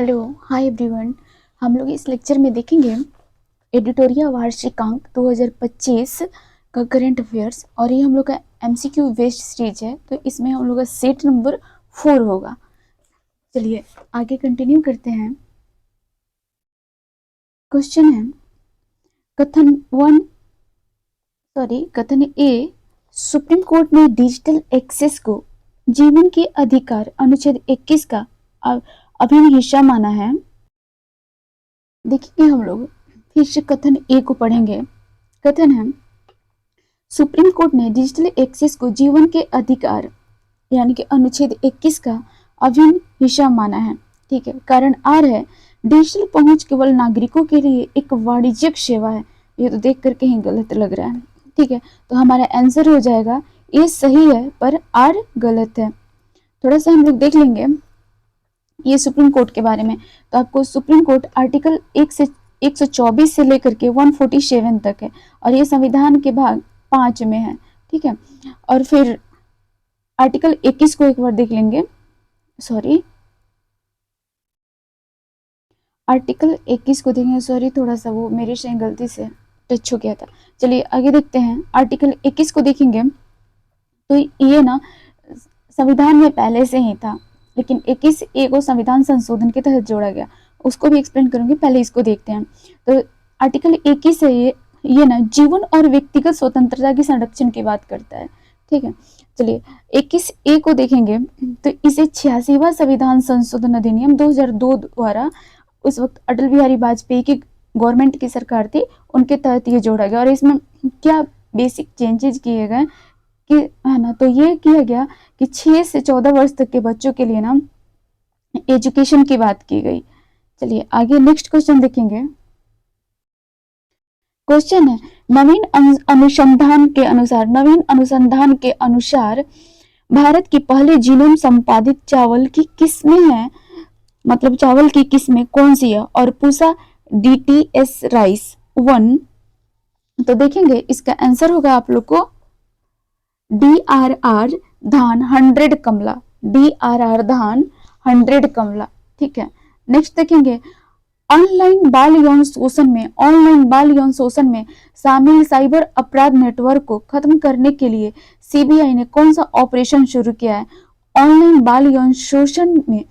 Hello, hi everyone. हम लोग इस लेक्चर में देखेंगे एडिटोरिया वार्षिकांक 2025 का करंट अफेयर्स, और ये हम लोग का एमसीक्यू बेस्ड सीरीज है, तो इसमें हम लोग का सेट नंबर 4 होगा। चलिए आगे कंटिन्यू करते हैं। क्वेश्चन है कथन ए, सुप्रीम कोर्ट ने डिजिटल एक्सेस को जीवन के अधिकार अनुच्छेद 21 का अभिन्न हिस्सा माना है। देखिए हम लोग फिर से कथन ए को पढ़ेंगे। कथन है, सुप्रीम कोर्ट ने डिजिटल एक्सेस को जीवन के अधिकार यानी कि अनुच्छेद 21 का अभिन्न हिस्सा माना है। ठीक है, कारण आर है, डिजिटल पहुंच केवल नागरिकों के लिए एक वाणिज्यिक सेवा है। ये तो देख कर कहीं गलत लग रहा है। ठीक है, तो हमारा आंसर हो जाएगा ए सही है पर आर गलत है। थोड़ा सा हम लोग देख लेंगे ये सुप्रीम कोर्ट के बारे में। तो आपको सुप्रीम कोर्ट आर्टिकल 124 से लेकर के 147 तक है, और ये संविधान के भाग 5 में है। ठीक है, और फिर आर्टिकल 21 को एक बार देख लेंगे। आर्टिकल 21 को देखेंगे। थोड़ा सा वो मेरे से गलती से टच हो गया था। चलिए आगे देखते हैं। आर्टिकल 21 को देखेंगे तो ये ना संविधान में पहले से ही था, लेकिन 21A को संविधान संशोधन के तहत जोड़ा गया। उसको भी एक्सप्लेन करूंगी, पहले इसको देखते हैं। तो आर्टिकल 21 है ये ना जीवन और व्यक्तिगत स्वतंत्रता की संरक्षण की बात करता है। ठीक है, चलिए 21A को देखेंगे तो इसे 86वां संविधान संशोधन अधिनियम 2002 द्वारा उस वक्त अटल बिहारी वाजपेयी की गवर्नमेंट की सरकार थी, उनके तहत ये जोड़ा गया। और इसमें क्या बेसिक चेंजेस किए गए कि है ना, तो ये किया गया कि 6 से 14 वर्ष तक के बच्चों के लिए ना एजुकेशन की बात की गई। चलिए आगे नेक्स्ट क्वेश्चन देखेंगे। क्वेश्चन है, नवीन अनुसंधान के अनुसार भारत की पहली जीनोम संपादित चावल की किस्में हैं, मतलब चावल की किस्में कौन सी है? और पूसा DTS राइस 1। तो देखेंगे इसका आंसर होगा आप लोग को DRR धान 100 कमला, DRR धान 100 कमला। ठीक है, नेक्स्ट देखेंगे ऑनलाइन बाल यौन शोषण में शामिल साइबर अपराध नेटवर्क को खत्म करने के लिए CBI ने कौन सा ऑपरेशन शुरू किया है? ऑनलाइन बाल यौन शोषण में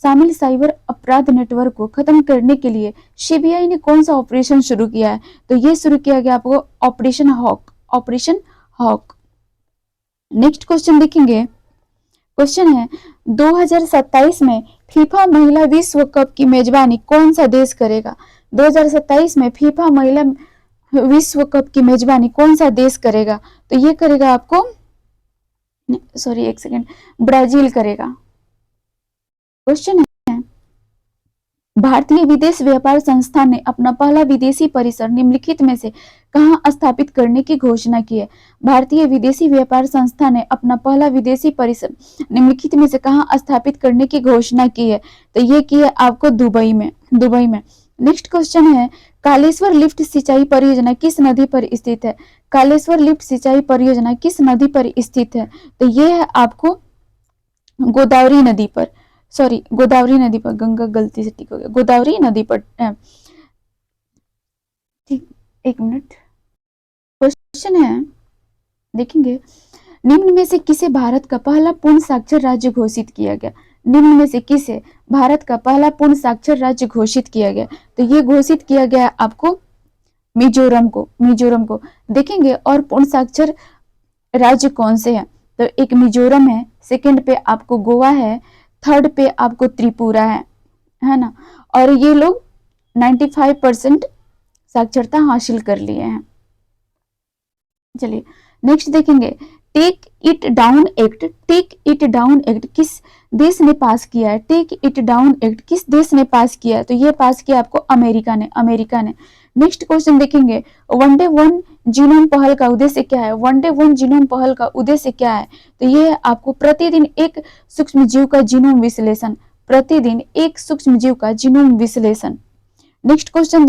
शामिल साइबर अपराध नेटवर्क को खत्म करने के लिए CBI ने कौन सा ऑपरेशन शुरू किया है? तो ये शुरू किया गया आपको ऑपरेशन हॉक। नेक्स्ट क्वेश्चन देखेंगे। क्वेश्चन है 2027 में फीफा महिला विश्व कप की मेजबानी कौन सा देश करेगा? 2027 में फीफा महिला विश्व कप की मेजबानी कौन सा देश करेगा? तो ये करेगा आपको ब्राजील करेगा। क्वेश्चन है, भारतीय विदेश व्यापार संस्थान ने अपना पहला विदेशी परिसर निम्नलिखित में से कहां स्थापित करने की घोषणा की है? भारतीय विदेशी व्यापार संस्थान ने अपना पहला विदेशी परिसर निम्नलिखित में से कहां स्थापित करने की घोषणा की है? तो ये की है आपको दुबई में। नेक्स्ट क्वेश्चन है, कालेश्वर लिफ्ट सिंचाई परियोजना किस नदी पर स्थित है? कालेश्वर लिफ्ट सिंचाई परियोजना किस नदी पर स्थित है? तो ये है आपको गोदावरी नदी पर, गंगा गलती से ठीक हो गया, गोदावरी नदी पर। ठीक, एक मिनट। क्वेश्चन है, देखेंगे निम्न में से किसे भारत का पहला पूर्ण साक्षर राज्य घोषित किया गया? निम्न में से किसे भारत का पहला पूर्ण साक्षर राज्य घोषित किया गया? तो ये घोषित किया गया आपको मिजोरम को। देखेंगे और पूर्ण साक्षर राज्य कौन से हैं? तो एक मिजोरम है, सेकंड पे आपको गोवा है, थर्ड पे आपको त्रिपुरा है ना। और ये लोग 95% साक्षरता हासिल कर लिए हैं। चलिए नेक्स्ट देखेंगे, टेक इट डाउन एक्ट किस देश ने पास किया है? टेक इट डाउन एक्ट किस देश ने पास किया है? तो ये पास किया आपको अमेरिका ने। नेक्स्ट क्वेश्चन देखेंगे, वनडे वन जीनोम पहल का उद्देश्य क्या है? वनडे वन जीनोम पहल का उद्देश्य क्या है? तो ये है आपको प्रतिदिन एक सूक्ष्म जीव का जीनोम विश्लेषण। नेक्स्ट क्वेश्चन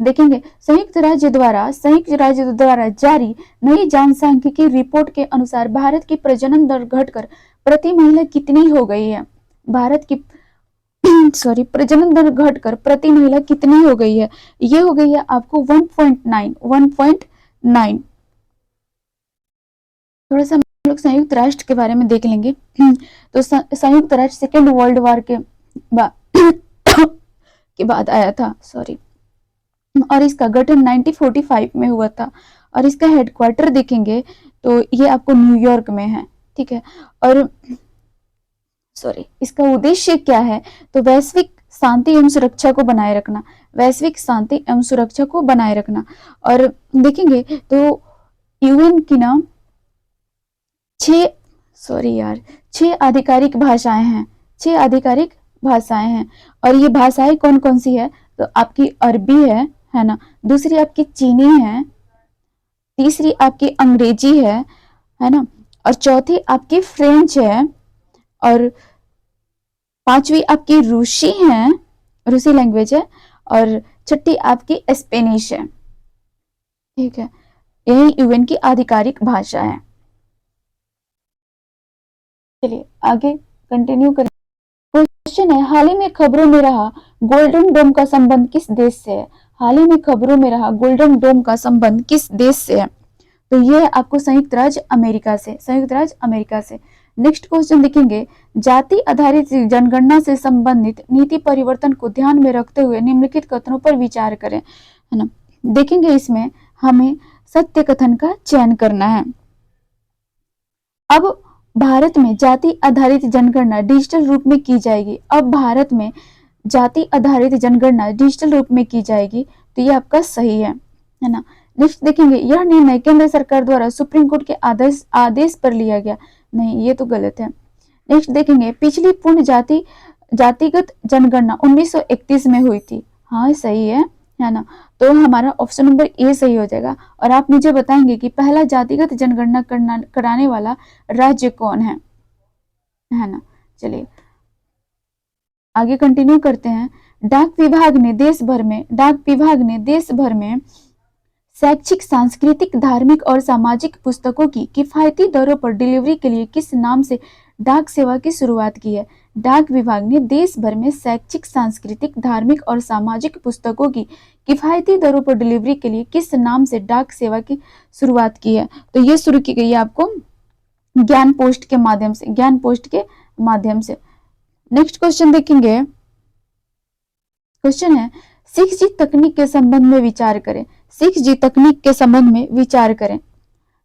देखेंगे संयुक्त राज्य द्वारा जारी नई जनसांख्यिकी रिपोर्ट के अनुसार भारत की प्रजनन दर घटकर प्रति महिला कितनी हो गई है, भारत की सॉरी प्रजनन दर घटकर प्रति महिला कितनी हो गई है, ये हो गई है आपको 1.9। थोड़ा सा हम लोग संयुक्त राष्ट्र के बारे में देख लेंगे। तो संयुक्त राष्ट्र सेकेंड वर्ल्ड वॉर के के बाद आया था, सॉरी, और इसका गठन 1945 में हुआ था, और इसका हेडक्वार्टर देखेंगे तो ये आपको न्यूयॉर्क में है, ठीक है। और सॉरी, इसका उद्देश्य क्या है, तो वैश्विक शांति एवं सुरक्षा को बनाए रखना, वैश्विक शांति एवं सुरक्षा को बनाए रखना। और देखेंगे तो यूएन की ना 6 आधिकारिक भाषाएं हैं, 6 आधिकारिक भाषाएं हैं। और ये भाषाएं कौन कौन सी है, तो आपकी अरबी है ना, दूसरी आपकी चीनी है, तीसरी आपकी अंग्रेजी है ना, और चौथी आपकी फ्रेंच है, और पांचवी आपकी रूसी है, रूसी लैंग्वेज है, और छठी आपकी स्पेनिश है, ठीक है। यही यूएन की आधिकारिक भाषा है। चलिए आगे कंटिन्यू करें। क्वेश्चन है, हाल ही में खबरों में रहा गोल्डन डोम का संबंध किस देश से है, हाल ही में खबरों में रहा गोल्डन डोम का संबंध किस देश से है, तो ये आपको संयुक्त राज्य अमेरिका से, संयुक्त राज्य अमेरिका से। नेक्स्ट क्वेश्चन देखेंगे, जाति आधारित जनगणना से संबंधित नीति परिवर्तन को ध्यान में रखते हुए निम्नलिखित कथनों पर विचार करें, है ना। देखेंगे इसमें हमें सत्य कथन का चयन करना है। अब भारत में जाति आधारित जनगणना डिजिटल रूप में की जाएगी, अब भारत में जाति आधारित जनगणना डिजिटल रूप में की जाएगी, तो ये आपका सही है ना। नेक्स्ट देखेंगे, यह निर्णय केंद्र सरकार द्वारा सुप्रीम कोर्ट के आदेश पर लिया गया, नहीं ये तो गलत है। नेक्स्ट देखेंगे, पिछली पूर्ण जातिगत जनगणना 1931 में हुई थी, हाँ सही है ना, तो हमारा ऑप्शन नंबर ए सही हो जाएगा। और आप मुझे बताएंगे कि पहला जातिगत जनगणना कराने वाला राज्य कौन है ना। चलिए आगे कंटिन्यू करते हैं। डाक विभाग ने देश भर में शैक्षिक, सांस्कृतिक, धार्मिक और सामाजिक पुस्तकों की किफायती दरों पर डिलीवरी के लिए किस नाम से डाक सेवा की शुरुआत की है, डाक विभाग ने देश भर में शैक्षिक, सांस्कृतिक, धार्मिक और सामाजिक पुस्तकों की किफायती दरों पर डिलीवरी के लिए किस नाम से डाक सेवा की शुरुआत की है, तो ये शुरू की गई है आपको ज्ञान पोस्ट के माध्यम से, ज्ञान पोस्ट के माध्यम से। नेक्स्ट क्वेश्चन देखेंगे, क्वेश्चन है 6G तकनीक के संबंध में विचार करें, 6G तकनीक के संबंध में विचार करें।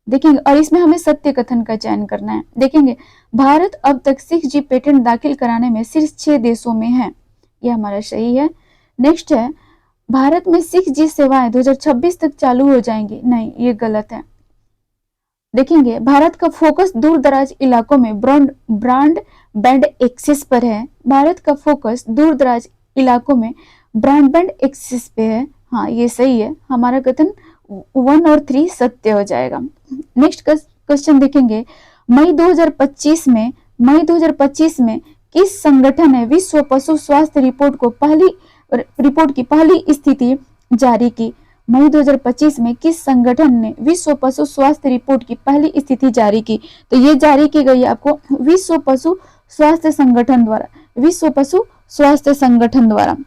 देखेंगे और इसमें हमें सत्य कथन का चयन करना है। देखेंगे भारत अब तक 6G पेटेंट दाखिल कराने में शीर्ष 6 देशों में है, यह हमारा सही है। नेक्स्ट है, भारत में 6G सेवाएं 2026 तक चालू हो जाएंगी, नहीं ये गलत है। देखेंगे भारत का फोकस दूर दराज इलाकों में ब्रॉडबैंड एक्सेस पर है, भारत का फोकस दूर दराज इलाकों में ब्रॉडबैंड एक्सेस पे है, हाँ ये सही है, हमारा कथन 1 और 3 सत्य हो जाएगा। नेक्स्ट क्वेश्चन देखेंगे, मई 2025 में किस संगठन ने विश्व पशु स्वास्थ्य रिपोर्ट की पहली स्थिति जारी की, मई 2025 में किस संगठन ने विश्व पशु स्वास्थ्य रिपोर्ट की पहली स्थिति जारी की, तो ये जारी की गई आपको विश्व पशु स्वास्थ्य संगठन द्वारा, विश्व पशु स्वास्थ्य संगठन द्वारा।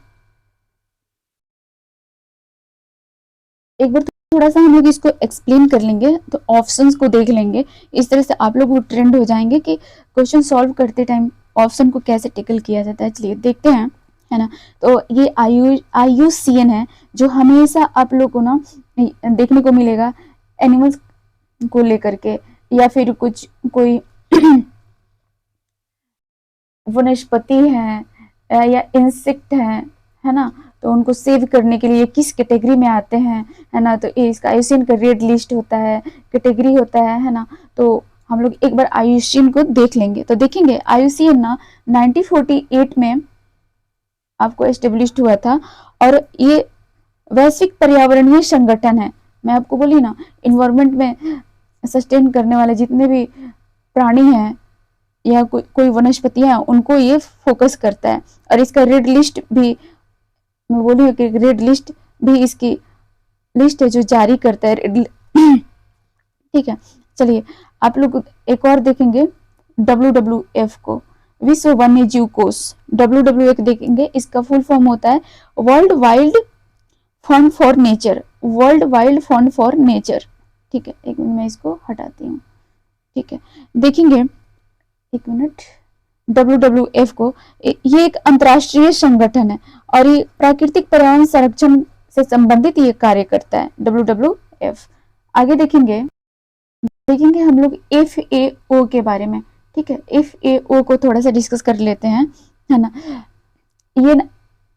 एक बार थोड़ा सा हम लोग इसको एक्सप्लेन कर लेंगे, तो ऑप्शंस को देख लेंगे, इस तरह से आप लोग ट्रेंड हो जाएंगे कि क्वेश्चन सॉल्व करते टाइम ऑप्शन को कैसे टिकल किया जाता है। चलिए देखते हैं, है ना। तो ये IUCN है, जो हमेशा आप लोग को ना देखने को मिलेगा एनिमल्स को लेकर के, या फिर कोई वनस्पति है या इंसेक्ट है ना, तो उनको सेव करने के लिए किस कैटेगरी में आते हैं, है ना, तो इसका IUCN का रेड लिस्ट होता है, कैटेगरी होता है ना। तो हम लोग एक बार IUCN को देख लेंगे। तो देखेंगे IUCN ना 1948 में आपको एस्टेब्लिश्ड हुआ था, और ये वैश्विक पर्यावरणीय संगठन है। मैं आपको बोली ना, इन्वायरमेंट में सस्टेन करने वाले जितने भी प्राणी हैं या कोई वनस्पतियां, उनको ये फोकस करता है। और इसका रेड लिस्ट भी, मैं बोली कि रेड लिस्ट भी इसकी लिस्ट है जो जारी करता है, ठीक है। चलिए आप लोग एक और देखेंगे, WWF को, विश्व वन्य जीव कोष। WWF देखेंगे, इसका फुल फॉर्म होता है world wild fund for nature, world wild fund for nature. ठीक है, एक मिनट मैं इसको हटाती हूँ। ठीक है, देखेंगे एक मिनट, WWF को, ये एक अंतर्राष्ट्रीय संगठन है और ये प्राकृतिक पर्यावरण संरक्षण से संबंधित ये कार्य करता है WWF। आगे देखेंगे हम लोग FAO के बारे में। ठीक है, FAO को थोड़ा सा डिस्कस कर लेते हैं, है ना। ये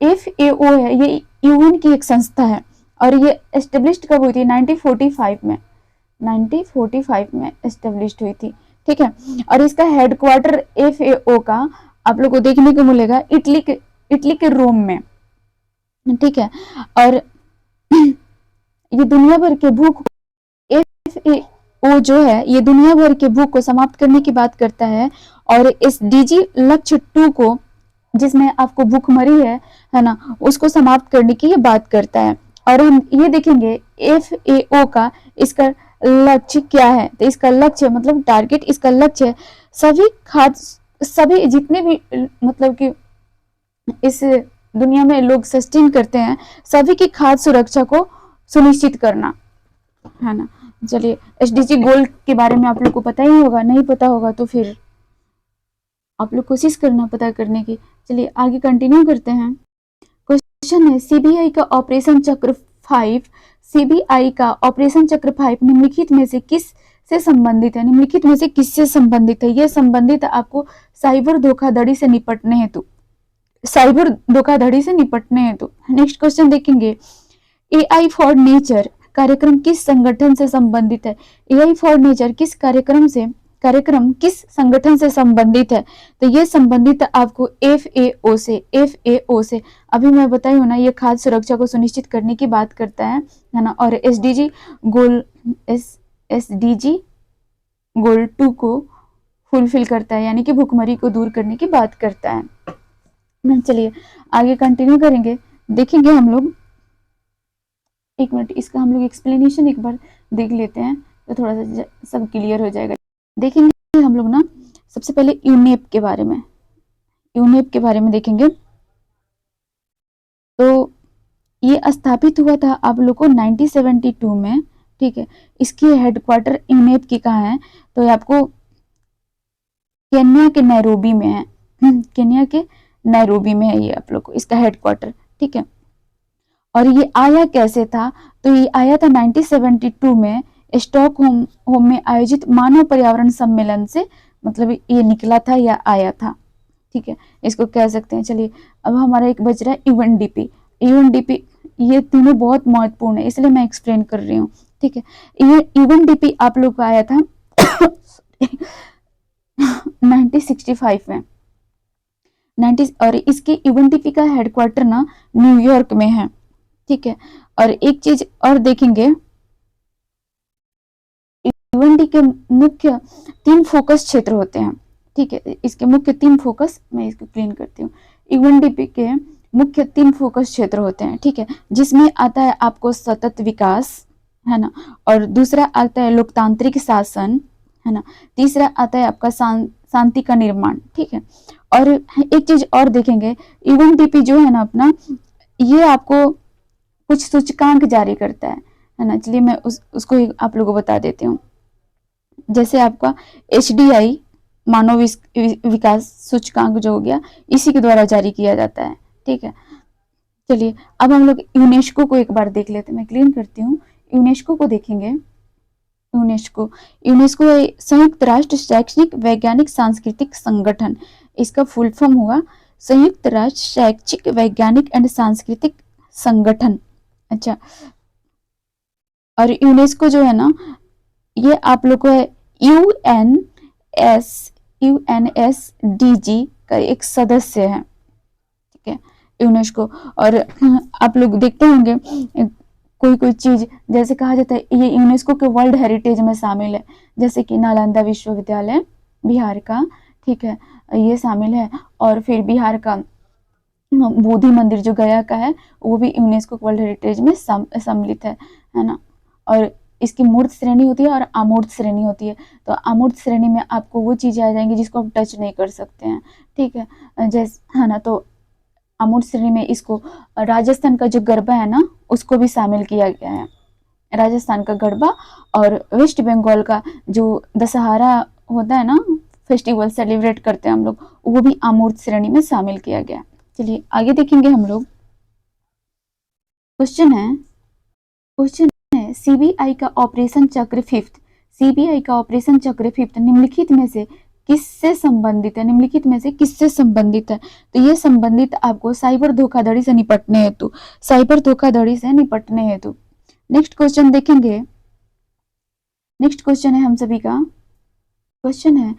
FAO है, ये यूएन की एक संस्था है और ये एस्टेब्लिश्ड कब हुई थी? 1945 में, 1945 में एस्टेब्लिश्ड हुई थी। ठीक है, और इसका हेडक्वार्टर FAO का आप लोग को देखने को मिलेगा इटली के रोम में। ठीक है, और ये दुनिया भर के भूख, FAO जो है ये दुनिया भर के भूख को समाप्त करने की बात करता है और SDG लक्ष्य 2 को, जिसमें आपको भूखमरी है ना, उसको समाप्त करने की ये बात करता है। और हम ये देखेंगे FAO का इसका लक्ष्य क्या है, तो इसका लक्ष्य मतलब टारगेट, इसका लक्ष्य सभी जितने भी मतलब कि इस दुनिया में लोग सस्टेन करते हैं, सभी की खाद्य सुरक्षा को सुनिश्चित करना, है ना। चलिए, SDG गोल के बारे में आप लोग को पता ही होगा, नहीं पता होगा तो फिर आप लोग कोशिश करना पता करने की। चलिए आगे कंटिन्यू करते हैं। क्वेश्चन है, CBI का ऑपरेशन चक्र 5, CBI का ऑपरेशन चक्र 5 निम्नलिखित में से किस से संबंधित है? निम्नलिखित में से किससे संबंधित है? यह संबंधित है आपको साइबर धोखाधड़ी से निपटने हेतु, साइबर धोखाधड़ी से निपटने हेतु। नेक्स्ट क्वेश्चन देखेंगे, AI फॉर नेचर कार्यक्रम किस संगठन से संबंधित है? AI फॉर नेचर कार्यक्रम किस संगठन से संबंधित है? तो ये संबंधित है आपको FAO से, FAO से। अभी मैं बताई हूँ ना, ये खाद्य सुरक्षा को सुनिश्चित करने की बात करता है ना। और SDG गोल 2 को फुलफिल करता है, यानी कि भूखमरी को दूर करने की बात करता है। चलिए आगे कंटिन्यू करेंगे, देखेंगे हम लोग। एक मिनट, इसका हम लोग एक्सप्लेनेशन एक बार देख लेते हैं तो थोड़ा सा सब क्लियर हो जाएगा। देखेंगे हम लोग ना, सबसे पहले यूनेप के बारे में, यूनेप के बारे में देखेंगे। तो ये स्थापित हुआ था आप लोग को 1972 में। ठीक है, इसकी हेडक्वार्टर यूनेप की कहाँ है? तो आपको केन्या के नैरोबी में है, केन्या के नैरोबी में है ये आप लोग को इसका हेडक्वार्टर। ठीक है, और ये आया कैसे था? तो ये आया था 1972 में स्टॉकहोम में आयोजित मानव पर्यावरण सम्मेलन से, मतलब ये निकला था या आया था। ठीक है, इसको कह सकते हैं। चलिए अब हमारा एक बच रहा है UNDP। UNDP ये तीनों बहुत महत्वपूर्ण है, इसलिए मैं एक्सप्लेन कर रही हूँ। ठीक है, ये UNDP आप लोग का आया था 1965 में, 90, और इसकी UNDP का हेडक्वार्टर ना न्यूयॉर्क में है। ठीक है, और एक चीज और देखेंगे, UNDP के मुख्य 3 फोकस क्षेत्र होते हैं। ठीक है, इसके मुख्य 3 फोकस, मैं इसको क्लीन करती हूँ। UNDP के मुख्य 3 फोकस क्षेत्र होते हैं। ठीक है, जिसमें आता है आपको सतत विकास, है ना, और दूसरा आता है लोकतांत्रिक शासन, है ना, तीसरा आता है आपका शांति का निर्माण। ठीक है, और एक चीज और देखेंगे, UNDP जो है ना अपना, ये आपको कुछ सूचकांक जारी करता है ना। चलिए मैं उसको आप लोगों को बता देती हूँ। जैसे आपका HDI मानव विकास सूचकांक जो हो गया, इसी के द्वारा जारी किया जाता है। ठीक है, चलिए अब हम लोग यूनेस्को को एक बार देख लेते हैं, मैं क्लीन करती हूँ। यूनेस्को को देखेंगे। यूनेस्को संयुक्त राष्ट्र शैक्षणिक वैज्ञानिक सांस्कृतिक संगठन, इसका फुल फॉर्म हुआ संयुक्त राष्ट्र शैक्षिक वैज्ञानिक एंड सांस्कृतिक संगठन। अच्छा, और यूनेस्को जो है ना, ये आप लोग को है UNSDG का एक सदस्य है। ठीक है, यूनेस्को। और आप लोग देखते होंगे कोई चीज, जैसे कहा जाता है ये यूनेस्को के वर्ल्ड हेरिटेज में शामिल है, जैसे कि नालंदा विश्वविद्यालय बिहार का, ठीक है, ये शामिल है। और फिर बिहार का बोधि मंदिर जो गया का है, वो भी यूनेस्को वर्ल्ड हेरिटेज में सम्मिलित है ना। और इसकी मूर्त श्रेणी होती है और अमूर्त श्रेणी होती है। तो अमूर्त श्रेणी में आपको वो चीजें आ जाएंगी जिसको आप टच नहीं कर सकते हैं, ठीक है, जैसे है ना। तो अमूर्त श्रेणी में इसको राजस्थान का जो गरबा है ना उसको भी शामिल किया गया है। राजस्थान का गरबा और वेस्ट बंगाल का जो दशहरा होता है ना, फेस्टिवल सेलिब्रेट करते हैं हम लोग, वो भी अमूर्त श्रेणी में शामिल किया गया। चलिए आगे देखेंगे हम लोग। क्वेश्चन है सीबीआई का ऑपरेशन चक्र फिफ्थ, सीबीआई का ऑपरेशन चक्र फिफ्थ निम्नलिखित में से किससे संबंधित है? निम्नलिखित में से किससे संबंधित है? तो ये संबंधित आपको साइबर धोखाधड़ी से निपटने हेतु, साइबर धोखाधड़ी से निपटने हेतु। नेक्स्ट क्वेश्चन देखेंगे। नेक्स्ट क्वेश्चन है हम सभी का, क्वेश्चन है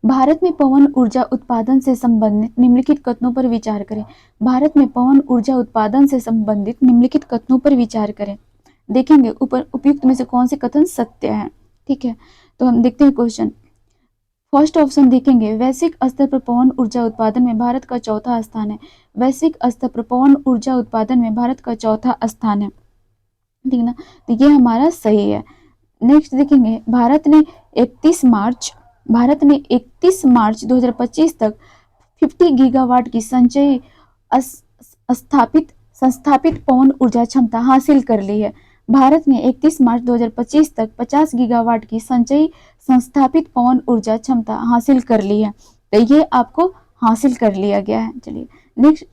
भारत में पवन ऊर्जा उत्पादन से संबंधित निम्नलिखित कथनों पर विचार करें। भारत में पवन ऊर्जा उत्पादन से संबंधित निम्नलिखित कथनों पर विचार करें। देखेंगे ऊपर उपयुक्त में से कौन से कथन सत्य है, ठीक है। तो हम देखते हैं क्वेश्चन। फर्स्ट ऑप्शन देखेंगे, वैश्विक स्तर पर पवन ऊर्जा उत्पादन में भारत का चौथा स्थान है। वैश्विक स्तर पर पवन ऊर्जा उत्पादन में भारत का चौथा स्थान है, ठीक ना। तो ये हमारा सही है। नेक्स्ट देखेंगे, भारत ने 31 मार्च 2025 तक 50 गीगावाट की संचयी संस्थापित पवन ऊर्जा क्षमता हासिल कर ली है। भारत ने 31 मार्च 2025 तक 50 गीगावाट की संचयी संस्थापित पवन ऊर्जा क्षमता हासिल कर ली है। तो ये आपको हासिल कर लिया गया है। चलिए नेक्स्ट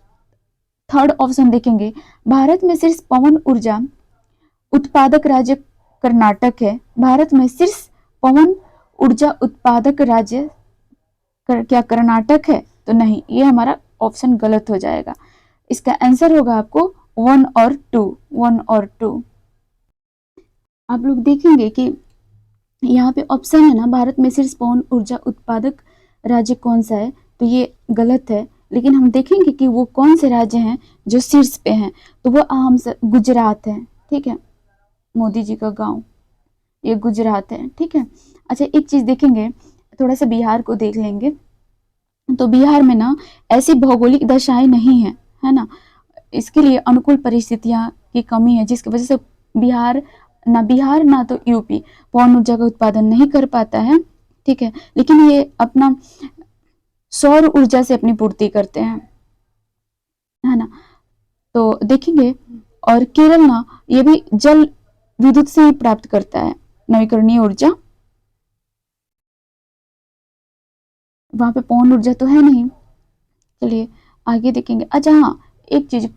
थर्ड ऑप्शन देखेंगे, भारत में सिर्फ पवन ऊर्जा उत्पादक राज्य कर्नाटक है। भारत में सिर्फ पवन ऊर्जा उत्पादक राज्य क्या कर्नाटक है? तो नहीं, ये हमारा ऑप्शन गलत हो जाएगा। इसका आंसर होगा आपको 1 और 2, 1 और 2। आप लोग देखेंगे कि यहाँ पे ऑप्शन है ना, भारत में सिर्फ पवन ऊर्जा उत्पादक राज्य कौन सा है, तो ये गलत है। लेकिन हम देखेंगे कि वो कौन से राज्य हैं जो शीर्ष पे हैं, तो वो आम से गुजरात है, ठीक है। मोदी जी का गांव ये गुजरात है, ठीक है। अच्छा एक चीज देखेंगे, थोड़ा सा बिहार को देख लेंगे। तो बिहार में ना ऐसी भौगोलिक दशाएं नहीं है, है ना। इसके लिए अनुकूल परिस्थितियां की कमी है, जिसकी वजह से बिहार ना तो यूपी पवन ऊर्जा का उत्पादन नहीं कर पाता है, ठीक है। लेकिन ये अपना सौर ऊर्जा से अपनी पूर्ति करते हैं, है ना। तो देखेंगे, और केरल ना ये भी जल विद्युत से ही प्राप्त करता है नवीकरणीय ऊर्जा, वहां पे पवन ऊर्जा तो है नहीं। चलिए आगे देखेंगे। अच्छा हाँ, एक चीज,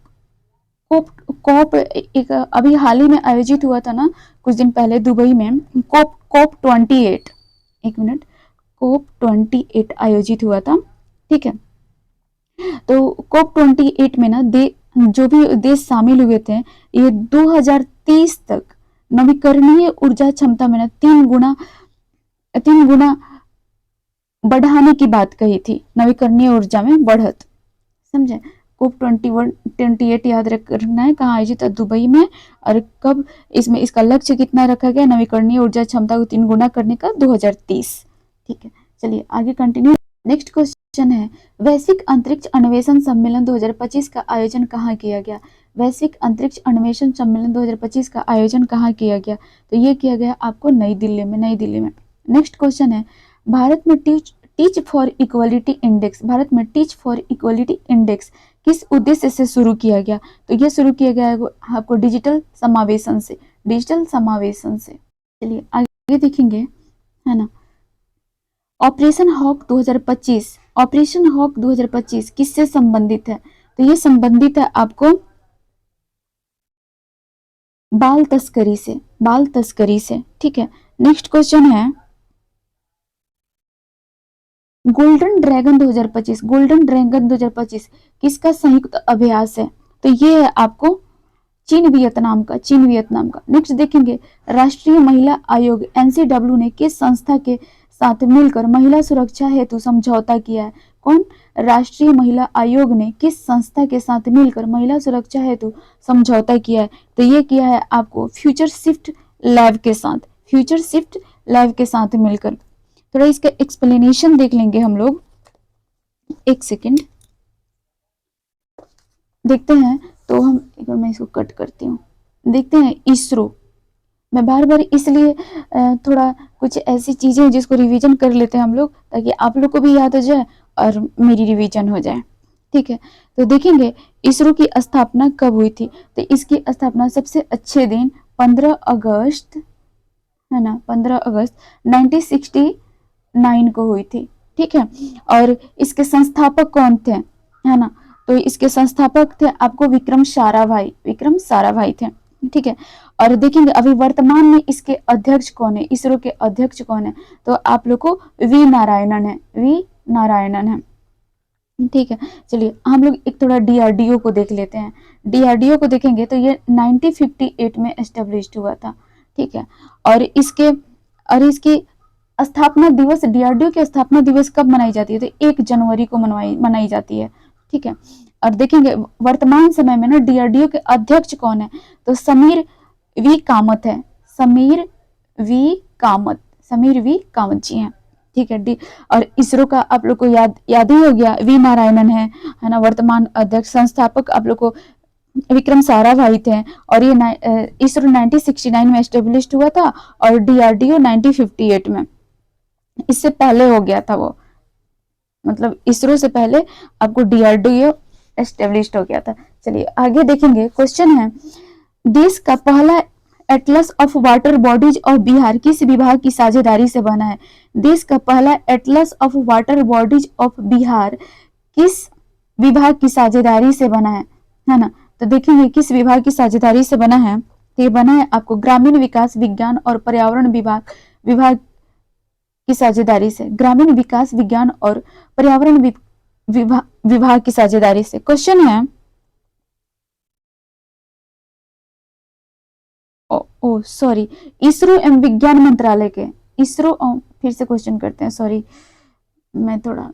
कोप कोप एक अभी हाल ही में आयोजित हुआ था ना कुछ दिन पहले दुबई में, कोप कोप 28, एक मिनट, कोप 28 आयोजित हुआ था, ठीक है। तो कोप 28 में ना जो भी देश शामिल हुए थे, ये 2030 तक नवीकरणीय ऊर्जा क्षमता में ना 3 गुना बढ़ाने की बात कही थी, नवीकरणीय ऊर्जा में बढ़त, समझे। कोप 28 याद रखना है, कहाँ आयोजित है? दुबई में। और कब? इसमें इसका लक्ष्य कितना रखा गया? नवीकरणीय ऊर्जा क्षमता को 3 गुना करने का, 2030, ठीक है। चलिए आगे कंटिन्यू। नेक्स्ट क्वेश्चन है, वैश्विक अंतरिक्ष अन्वेषण सम्मेलन 2025 का आयोजन कहाँ किया गया? वैश्विक अंतरिक्ष अन्वेषण सम्मेलन 2025 का आयोजन कहाँ किया गया? तो ये किया गया आपको नई दिल्ली में, नई दिल्ली में। नेक्स्ट क्वेश्चन है, भारत में teach for equality index, Bharat में टीच फॉर इक्वलिटी इंडेक्स किस उद्देश्य से शुरू किया गया? तो ये शुरू किया गया है आपको डिजिटल समावेशन से, डिजिटल समावेशन से। चलिए आगे देखेंगे, है ना। ऑपरेशन हॉक 2025, ऑपरेशन हॉक 2025 किससे संबंधित है? तो ये संबंधित है आपको बाल तस्करी से, बाल तस्करी से, ठीक है। नेक्स्ट क्वेश्चन है, गोल्डन ड्रैगन 2025, गोल्डन ड्रैगन 2025 किसका संयुक्त अभ्यास है? तो ये है आपको चीन वियतनाम का, चीन वियतनाम का। नेक्स्ट देखेंगे, राष्ट्रीय महिला आयोग एनसीडब्ल्यू ने किस संस्था के साथ मिलकर महिला सुरक्षा हेतु समझौता किया है? कौन? राष्ट्रीय महिला आयोग ने किस संस्था के साथ मिलकर महिला सुरक्षा हेतु समझौता किया है? तो ये किया है आपको फ्यूचर शिफ्ट लैब के साथ, फ्यूचर शिफ्ट लैब के साथ मिलकर। थोड़ा इसका एक्सप्लेनेशन देख लेंगे हम लोग, एक सेकेंड देखते हैं। तो हम एक बार मैं इसको कट करती हूँ। देखते हैं इसरो, मैं बार बार इसलिए थोड़ा कुछ ऐसी चीजें हैं जिसको रिवीजन कर लेते हैं हम लोग, ताकि आप लोग को भी याद हो जाए और मेरी रिवीजन हो जाए। ठीक है, तो देखेंगे इसरो की स्थापना कब हुई थी। तो इसकी स्थापना सबसे अच्छे दिन 15 अगस्त, है ना, 15 अगस्त 1969 को हुई थी। ठीक है, और इसके संस्थापक कौन थे, है ना, तो इसके संस्थापक थे आपको विक्रम साराभाई, विक्रम साराभाई थे। ठीक है, और देखेंगे अभी वर्तमान में इसके अध्यक्ष कौन है, इसरो के अध्यक्ष कौन है, तो आप लोग को वी नारायणन है, वी नारायणन है। ठीक है, चलिए हम लोग एक थोड़ा डीआरडीओ को देख लेते हैं। डीआरडीओ को देखेंगे तो ये 1958 में एस्टेब्लिश हुआ था। ठीक है, और इसकी स्थापना दिवस, डीआरडीओ की स्थापना दिवस कब मनाई जाती है, तो 1 जनवरी को मनाई जाती है। ठीक है, और देखेंगे वर्तमान समय में ना डीआरडीओ के अध्यक्ष कौन है, तो समीर वी कामत है, समीर वी कामत जी हैं। ठीक है, डी और इसरो का आप लोग को याद ही हो गया, वी नारायणन है ना, वर्तमान अध्यक्ष। संस्थापक आप लोग को विक्रम साराभाई थे, और ये इसरो 1969 में एस्टेब्लिश हुआ था, और डीआरडीओ 1958 में, इससे पहले हो गया था वो, मतलब इसरो से पहले आपको डीआरडीओ एस्टेब्लिश हो गया था। चलिए आगे देखेंगे, क्वेश्चन है देश का पहला Atlas of water bodies of Bihar किस विभाग की साझेदारी से बना है। देश का पहला Atlas of water bodies of Bihar किस विभाग की साझेदारी से बना है ना, तो देखेंगे किस विभाग की साझेदारी से बना है, तो ये बना है आपको ग्रामीण विकास विज्ञान और पर्यावरण विभाग की साझेदारी से, ग्रामीण विकास विज्ञान और पर्यावरण विभाग की साझेदारी से। क्वेश्चन है, ओ सॉरी, इसरो एवं विज्ञान मंत्रालय के, इसरो, फिर से क्वेश्चन करते हैं, सॉरी मैं थोड़ा,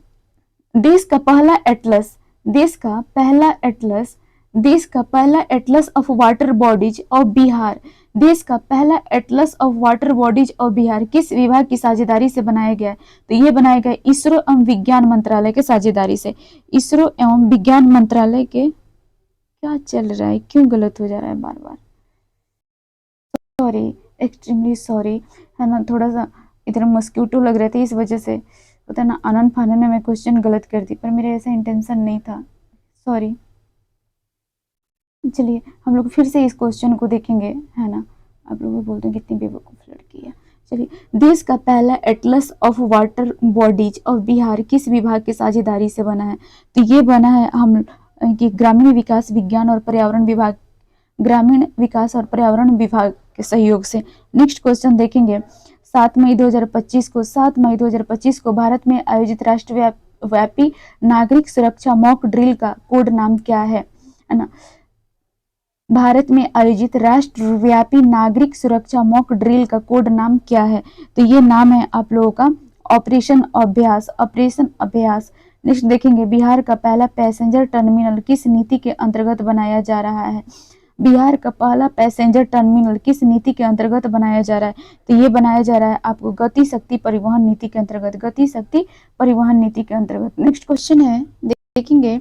देश का पहला एटलस, देश का पहला एटलस, देश का पहला Atlas of water bodies of Bihar, देश का पहला Atlas of water bodies of Bihar किस विभाग की साझेदारी से बनाया गया है, तो ये बनाया गया इसरो एवं विज्ञान मंत्रालय के साझेदारी से। इसरो एवं विज्ञान मंत्रालय के, क्या चल रहा है, क्यों गलत हो जा रहा है बार बार, सॉरी, एक्सट्रीमली सॉरी, है ना, थोड़ा सा इधर मस्क्यूटो लग रहे थे, इस वजह से होता है ना, आनंद फानन में मैं क्वेश्चन गलत कर दी, पर मेरे ऐसा इंटेंशन नहीं था, सॉरी। चलिए हम लोग फिर से इस क्वेश्चन को देखेंगे, है ना, आप लोग बोलते हैं कितनी बेवकूफ लड़की है। चलिए, देश का पहला Atlas of water bodies of Bihar किस विभाग की साझेदारी से बना है, तो ये बना है हम कि ग्रामीण विकास विज्ञान और पर्यावरण विभाग, ग्रामीण विकास और पर्यावरण विभाग के सहयोग से। नेक्स्ट क्वेश्चन देखेंगे, 7 मई 2025 को भारत में आयोजित राष्ट्रव्यापी नागरिक सुरक्षा मॉक ड्रिल का कोड नाम क्या है ना, भारत में आयोजित राष्ट्रव्यापी नागरिक सुरक्षा मॉक ड्रिल का कोड नाम क्या है, तो ये नाम है आप लोगों का ऑपरेशन अभ्यास, ऑपरेशन अभ्यास। नेक्स्ट देखेंगे, बिहार का पहला पैसेंजर टर्मिनल किस नीति के अंतर्गत बनाया जा रहा है, बिहार का पहला पैसेंजर टर्मिनल किस नीति के अंतर्गत बनाया जा रहा है, तो ये बनाया जा रहा है आपको गति शक्ति परिवहन नीति के अंतर्गत, गति शक्ति परिवहन नीति के अंतर्गत। नेक्स्ट क्वेश्चन है, देखेंगे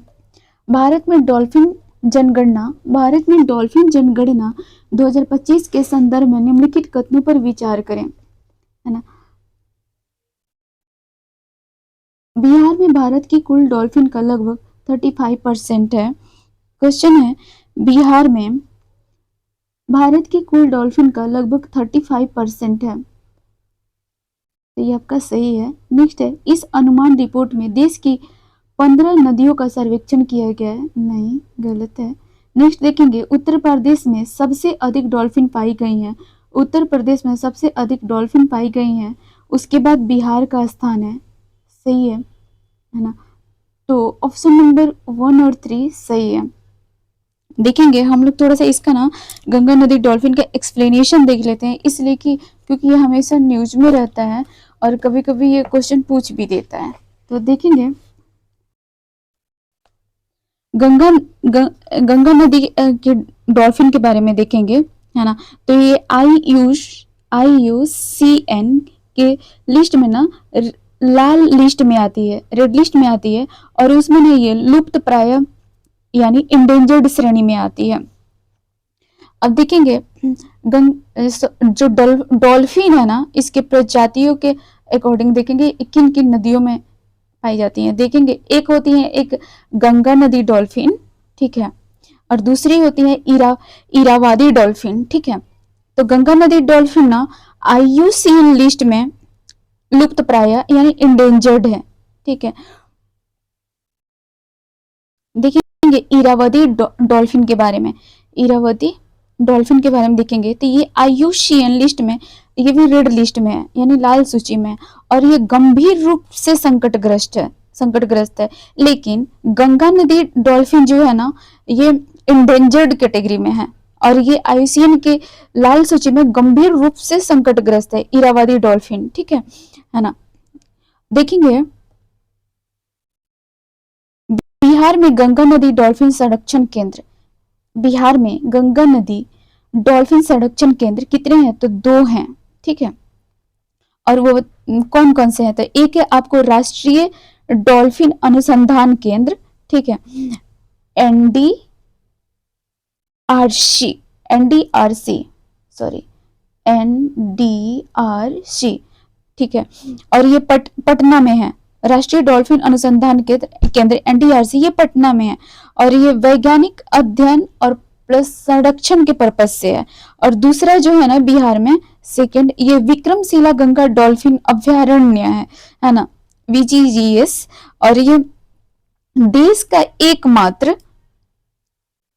भारत में डॉल्फिन जनगणना 2025 के संदर्भ में निम्नलिखित कथनों पर विचार करें, है ना। बिहार में भारत की कुल डॉल्फिन का लगभग 35% है। क्वेश्चन है, बिहार में भारत की कुल डॉल्फिन का लगभग 35% है, तो ये आपका सही है। नेक्स्ट है, इस अनुमान रिपोर्ट में देश की 15 नदियों का सर्वेक्षण किया गया है, नहीं, गलत है। नेक्स्ट देखेंगे, उत्तर प्रदेश में सबसे अधिक डॉल्फिन पाई गई हैं, उत्तर प्रदेश में सबसे अधिक डॉल्फिन पाई गई हैं, उसके बाद बिहार का स्थान है, सही है ना, तो ऑप्शन नंबर 1 और 3 सही है। देखेंगे हम लोग थोड़ा सा इसका ना गंगा नदी डॉल्फिन का एक्सप्लेनेशन देख लेते हैं, इसलिए कि क्योंकि ये हमेशा न्यूज में रहता है और कभी कभी ये क्वेश्चन पूछ भी देता है। तो देखेंगे गंगा नदी के डॉल्फिन के बारे में देखेंगे, है ना, तो ये IUCN के लिस्ट में ना लाल लिस्ट में आती है, रेड लिस्ट में आती है, और उसमें ना ये लुप्त प्राय यानी इंडेंजर्ड श्रेणी में आती है। अब देखेंगे जो डॉल्फिन है ना, इसके प्रजातियों के अकॉर्डिंग देखेंगे किन किन नदियों में पाई जाती हैं। देखेंगे एक होती है एक गंगा नदी डॉल्फिन, ठीक है, और दूसरी होती है इरावादी डॉल्फिन, ठीक है। तो गंगा नदी डॉल्फिन ना IUCN लिस्ट में लुप्त प्राय यानी इंडेंजर्ड है, ठीक है। देखेंगे इरावदी डॉल्फिन के बारे में, इरावदी डॉल्फिन के बारे में देखेंगे तो ये IUCN लिस्ट में, ये भी रेड लिस्ट में है यानी लाल सूची में है, और ये गंभीर रूप से संकटग्रस्त है। लेकिन गंगा नदी डॉल्फिन जो है ना, ये इंडेंजर्ड कैटेगरी में है और ये IUCN के लाल सूची में गंभीर रूप से संकटग्रस्त है, इरावदी डॉल्फिन, ठीक है ना। देखेंगे बिहार में गंगा नदी डॉल्फिन संरक्षण केंद्र, बिहार में गंगा नदी डॉल्फिन संरक्षण केंद्र कितने हैं तो 2 हैं, ठीक है। और वो कौन कौन से हैं तो एक है आपको राष्ट्रीय डॉल्फिन अनुसंधान केंद्र, ठीक है, NDRC, ठीक है। और ये पटना में है, राष्ट्रीय डॉल्फिन अनुसंधान केंद्र NDRC, ये पटना में है और ये वैज्ञानिक अध्ययन और प्लस संरक्षण के पर्पज से है। और दूसरा जो है ना बिहार में सेकंड, ये विक्रमशिला गंगा डॉल्फिन अभ्यारण्य है ना, VGGS, और ये देश का एकमात्र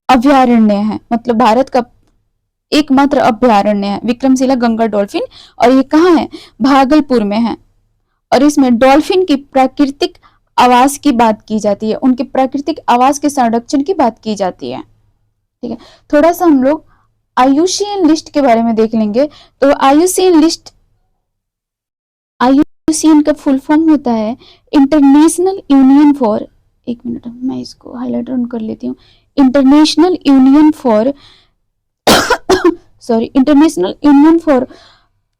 अभ्यारण्य है, मतलब भारत का एकमात्र अभ्यारण्य है विक्रमशिला गंगा डॉल्फिन, और ये कहाँ है भागलपुर में है। और इसमें डॉल्फिन की प्राकृतिक आवास की बात की जाती है, उनके प्राकृतिक आवास के संरक्षण की बात की जाती है, ठीक है। थोड़ा सा हम लोग IUCN लिस्ट के बारे में देख लेंगे। तो IUCN का फुल फॉर्म होता है इंटरनेशनल यूनियन फॉर, एक मिनट मैं इसको हाईलाइट ऑन कर लेती हूँ, international union for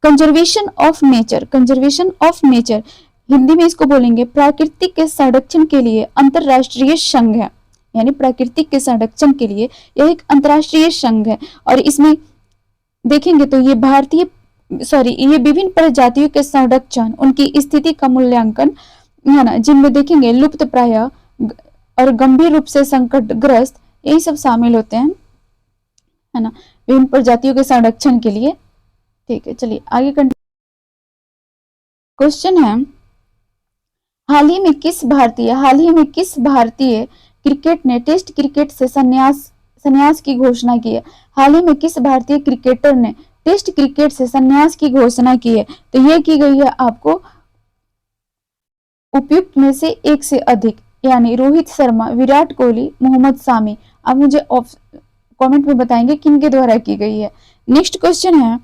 conservation of nature, Hindi में इसको बोलेंगे प्राकृतिक के संरक्षण के लिए अंतरराष्ट्रीय संघ है, यानी प्राकृतिक के संरक्षण के लिए यह एक अंतरराष्ट्रीय संघ है। और इसमें देखेंगे तो ये ये विभिन्न प्रजातियों के संरक्षण, उनकी स्थिति का मूल्यांकन है ना, जिनमें देखेंगे लुप्त प्राय और गंभीर रूप से संकटग्रस्त, यही सब शामिल होते हैं, है ना, विभिन्न प्रजातियों के संरक्षण के लिए, ठीक है। चलिए आगे क्वेश्चन है, हाल ही में किस भारतीय क्रिकेट ने टेस्ट क्रिकेट से संन्यास की घोषणा की है। हाल ही में किस भारतीय क्रिकेटर ने टेस्ट क्रिकेट से संन्यास की घोषणा की है तो यह की गई है आपको उपयुक्त में से एक से अधिक, यानी रोहित शर्मा, विराट कोहली, मोहम्मद शामी। आप मुझे कमेंट में बताएंगे किन के द्वारा की गई है। नेक्स्ट क्वेश्चन है,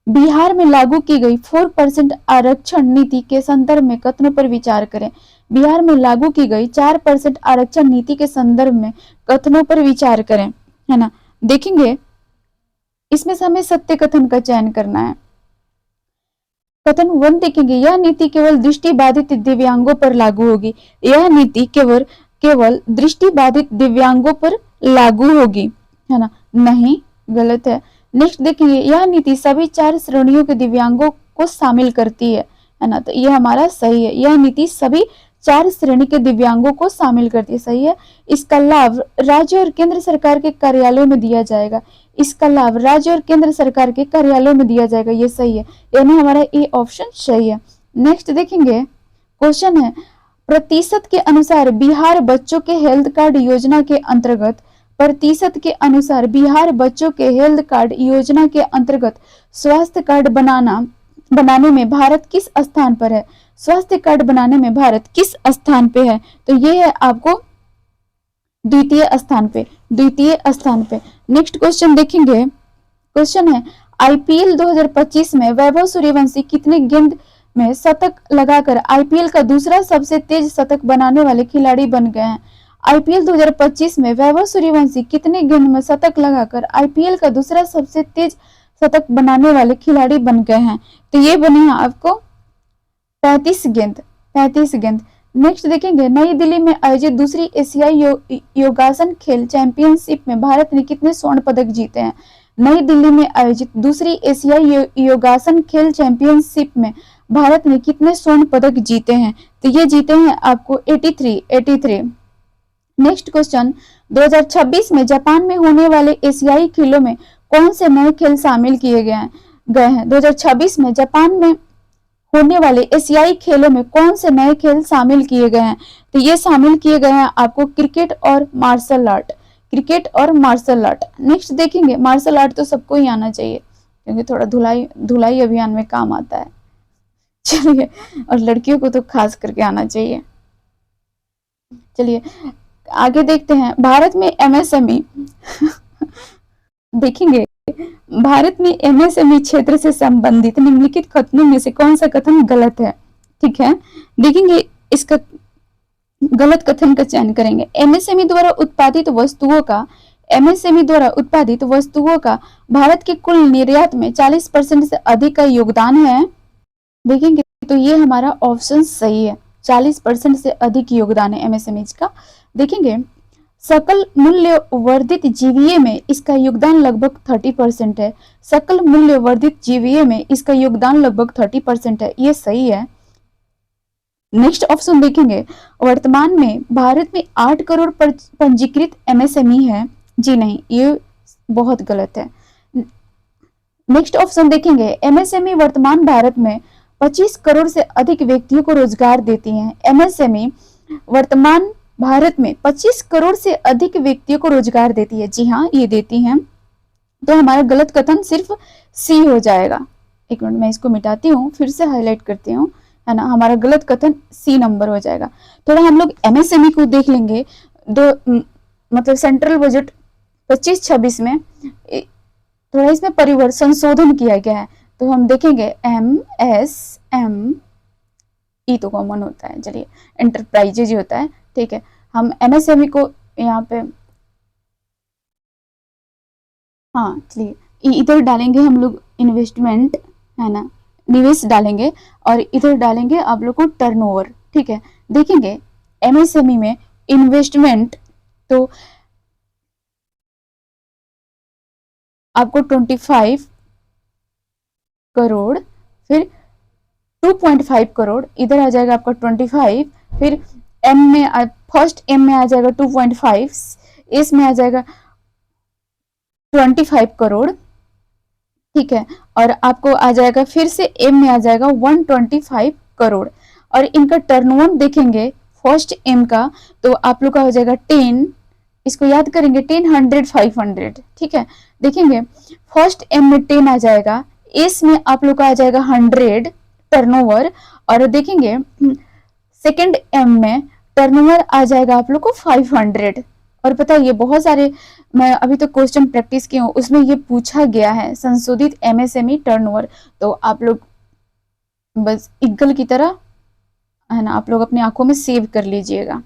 बिहार में लागू की गई 4% आरक्षण नीति के संदर्भ में कथनों पर विचार करें। बिहार में लागू की गई 4% आरक्षण नीति के संदर्भ में कथनों पर विचार करें, है ना। देखेंगे इसमें से हमें सत्य कथन का चयन करना है। कथन 1 देखेंगे, यह नीति केवल दृष्टिबाधित दिव्यांगों पर लागू होगी। यह नीति केवल दृष्टिबाधित दिव्यांगों पर लागू होगी, है ना, नहीं, गलत है। नेक्स्ट देखेंगे, यह नीति सभी 4 श्रेणियों के दिव्यांगों को शामिल करती है ना, तो यह हमारा सही है। यह नीति सभी 4 श्रेणी के दिव्यांगों को शामिल करती है, सही है। इसका लाभ राज्य और केंद्र सरकार के कार्यालयों में दिया जाएगा। इसका लाभ राज्य और केंद्र सरकार के कार्यालयों में दिया जाएगा, ये सही है, यानी हमारा ए ऑप्शन सही है। नेक्स्ट देखेंगे क्वेश्चन है, प्रतिशत के अनुसार बिहार बच्चों के हेल्थ कार्ड योजना के अंतर्गत स्वास्थ्य कार्ड बनाने में भारत किस स्थान पर है। स्वास्थ्य कार्ड बनाने में भारत किस स्थान पे है तो ये है आपको द्वितीय स्थान पे। नेक्स्ट क्वेश्चन देखेंगे, क्वेश्चन है, IPL 2025 में वैभव सूर्यवंशी कितने गेंद में शतक लगाकर IPL का दूसरा सबसे तेज शतक बनाने वाले खिलाड़ी बन गए हैं। IPL 2025 में वैभव सूर्यवंशी कितने गेंद में शतक लगाकर IPL का दूसरा सबसे तेज शतक बनाने वाले खिलाड़ी बन गए हैं तो ये बने हैं आपको 35 गेंद। नेक्स्ट देखेंगे, नई दिल्ली में आयोजित दूसरी एशियाई योगासन खेल चैंपियनशिप में भारत ने कितने स्वर्ण पदक जीते हैं। नई दिल्ली में आयोजित दूसरी एशियाई योगासन खेल चैंपियनशिप में भारत ने कितने स्वर्ण पदक जीते हैं? तो ये जीते हैं आपको 83। नेक्स्ट क्वेश्चन, 2026 में जापान में होने वाले एशियाई खेलों में कौन से नए खेल शामिल किए गए हैं? 2026 में जापान में होने वाले एशियाई खेलों में कौन से नए खेल शामिल किए गए हैं? तो ये शामिल किए गए हैं आपको क्रिकेट और मार्शल आर्ट। नेक्स्ट देखेंगे, मार्शल आर्ट तो सबको ही आना चाहिए क्योंकि थोड़ा धुलाई अभियान में काम आता है। चलिए, और लड़कियों को तो खास करके आना चाहिए। चलिए आगे देखते हैं, भारत में एमएसएमई देखेंगे, भारत में एमएसएमई क्षेत्र से संबंधित निम्नलिखित कथनों में से कौन सा कथन गलत है? ठीक है, देखेंगे इसका गलत कथन का चयन करेंगे। एमएसएमई द्वारा उत्पादित वस्तुओं का भारत के कुल निर्यात में 40% से अधिक का योगदान है। देखेंगे तो ये हमारा ऑप्शन सही है, 40% से अधिक योगदान है एमएसएमई का। देखेंगे सकल मूल्य वर्धित जीवीए में इसका योगदान लगभग 30% है। सकल मूल्य वर्धित जीवीए में इसका योगदान लगभग 30% है, ये सही है। नेक्स्ट ऑप्शन देखेंगे, वर्तमान में भारत में 8 करोड़ पंजीकृत एमएसएमई है। जी नहीं, ये बहुत गलत है। नेक्स्ट ऑप्शन देखेंगे, एमएसएमई वर्तमान भारत में 25 करोड़ से अधिक व्यक्तियों को रोजगार देती हैं। एमएसएमई वर्तमान भारत में 25 करोड़ से अधिक व्यक्तियों को रोजगार देती है। जी हाँ, ये देती हैं। तो हमारा गलत कथन सिर्फ सी हो जाएगा। एक मिनट, मैं इसको मिटाती हूँ, फिर से हाईलाइट करती हूँ, है ना। हमारा गलत कथन सी नंबर हो जाएगा। थोड़ा हम लोग एमएसएमई को देख लेंगे। मतलब सेंट्रल बजट 25-26 में थोड़ा इसमें परिवर्तन संशोधन किया गया है। तो हम देखेंगे एमएसएमई तो कॉमन होता है, चलिए एंटरप्राइजेज होता है, ठीक है। हम एमएसएमई को यहाँ पे, हाँ चलिए इधर डालेंगे हम लोग इन्वेस्टमेंट, है ना, निवेश डालेंगे, और इधर डालेंगे आप लोग को टर्नओवर, ठीक है। देखेंगे एमएसएमई में इन्वेस्टमेंट तो आपको 25 करोड़, फिर 2.5 करोड़, इधर आ जाएगा आपका 25, फिर एम में फर्स्ट एम में आ जाएगा 2.5, इस में आ जाएगा 25 करोड़, ठीक है। और आपको आ जाएगा फिर से एम में आ जाएगा 125 करोड़। और इनका टर्नओवर देखेंगे फर्स्ट एम का, तो आप लोग का हो जाएगा 10, इसको याद करेंगे 10, 100, 500, ठीक है। देखेंगे फर्स्ट एम में 10 आ जाएगा, इस में आप लोग का आ जाएगा 100 टर्नओवर, और देखेंगे सेकंड एम में टर्नओवर आ जाएगा आप लोग को 500। और पता है ये बहुत सारे, मैं अभी तो क्वेश्चन प्रैक्टिस की हूँ, उसमें ये पूछा गया है संशोधित एमएसएमई टर्नओवर। तो आप लोग बस ईगल की तरह, है ना, आप लोग अपनी आंखों में सेव कर लीजिएगा।